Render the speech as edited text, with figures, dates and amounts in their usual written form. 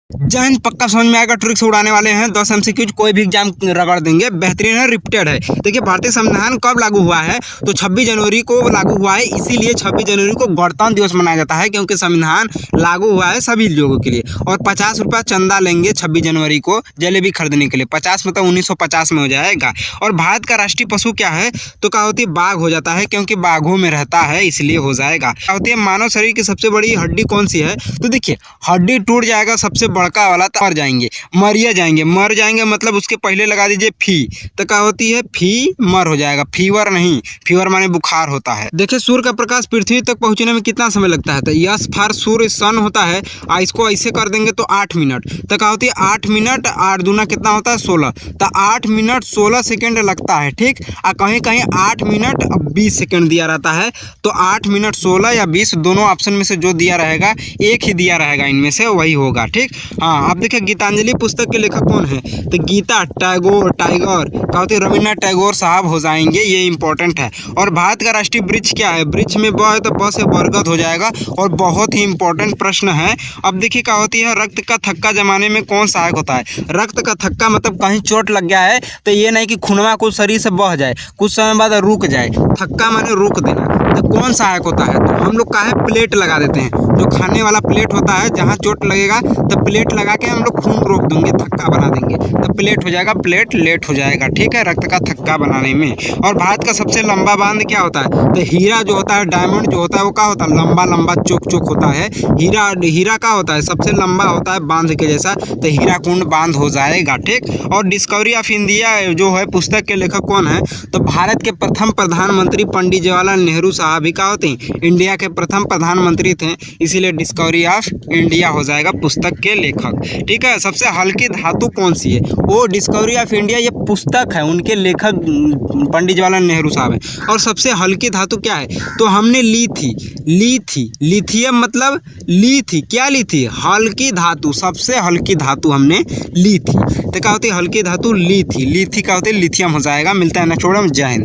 जय हिंद। पक्का समझ में आएगा, ट्रिक्स उड़ाने वाले हैं। 10 MCQ कोई भी एग्जाम रगड़ देंगे। बेहतरीन है, रिपीटेड है। देखिए, भारतीय संविधान कब लागू हुआ है? तो 26 जनवरी को लागू हुआ है। इसीलिए 26 जनवरी को गणतंत्र दिवस मनाया जाता है, क्योंकि संविधान लागू हुआ है सभी लोगों के लिए। और 50 रुपया चंदा लेंगे 26 जनवरी को जलेबी खरीदने के लिए। 50 मतलब 1950 में हो जाएगा। और भारत का राष्ट्रीय पशु क्या है? तो क्या होती है? बाघ हो जाता है, क्योंकि बाघों में रहता है, इसलिए हो जाएगा। क्या होती है? मानव शरीर की सबसे बड़ी हड्डी कौन सी है? तो देखिए, हड्डी टूट जाएगा सबसे बड़का वाला तो मर जाएंगे मतलब उसके पहले लगा दीजिए फी, तो क्या होती है? फी मर हो जाएगा। फीवर नहीं, फीवर माने बुखार होता है। देखिए, सूर्य का प्रकाश पृथ्वी तक पहुंचने में कितना समय लगता है? तो यस फॉर सूर्य सन होता है। इसको ऐसे कर देंगे तो 8 मिनट। तो क्या होती है? 8 मिनट 8 दूना कितना होता है? 16। तो 8 मिनट 16 सेकेंड लगता है, ठीक। और कहीं कहीं 8 मिनट 20 सेकेंड दिया रहता है। तो 8 मिनट 16 या 20 दोनों ऑप्शन में से जो दिया रहेगा, एक ही दिया रहेगा, इनमें से वही होगा, ठीक। हाँ, अब देखिए, गीतांजलि पुस्तक के लेखक कौन है? तो गीता टाइगर क्या होते हैं? रविन्द्रनाथ टैगोर साहब हो जाएंगे। ये इंपॉर्टेंट है। और भारत का राष्ट्रीय वृक्ष क्या है? वृक्ष में ब है तो ब से बरगद हो जाएगा। और बहुत ही इंपॉर्टेंट प्रश्न है। अब देखिए, क्या होती है? रक्त का थक्का जमाने में कौन सहायक होता है? रक्त का थक्का मतलब कहीं चोट लग गया है तो ये नहीं कि खूनवा कुछ शरीर से बह जाए, कुछ समय बाद रुक जाए। थक्का माने रोक देना। तो कौन सहायक होता है? तो हम लोग का है प्लेट लगा देते हैं। जो खाने वाला प्लेट होता है, जहाँ चोट लगेगा तो प्लेट लगा के हम लोग खून रोक देंगे, थक्का बना देंगे, तो प्लेट हो जाएगा, प्लेट लेट हो जाएगा, ठीक है, रक्त का थक्का बनाने में। और भारत का सबसे लंबा बांध क्या होता है? तो हीरा जो होता है, डायमंड जो होता है, वो क्या होता है? लंबा लंबा चौक होता है। हीरा क्या होता है? सबसे लंबा होता है बांध के जैसा, तो हीराकुंड बांध हो जाएगा, ठीक। और डिस्कवरी ऑफ इंडिया जो है पुस्तक के लेखक कौन है? तो भारत के प्रथम प्रधानमंत्री पंडित जवाहरलाल नेहरू साहब ही क्या होते हैं? इंडिया के प्रथम प्रधानमंत्री थे, इसीलिए डिस्कवरी ऑफ इंडिया हो जाएगा पुस्तक के लेखक, ठीक है। सबसे हल्की धातु कौन सी है? वो डिस्कवरी ऑफ इंडिया ये पुस्तक है, उनके लेखक पंडित जवाहरलाल नेहरू साहब है। और सबसे हल्की धातु क्या है? तो हमने ली थी लिथियम मतलब ली थी। क्या ली थी? हल्की धातु, सबसे हल्की धातु हमने ली थी। तो क्या होती है? हल्की धातु ली थी। क्या होती है? लिथियम हो जाएगा। मिलता है नेक्स्ट वीडियो में। जय हिंद।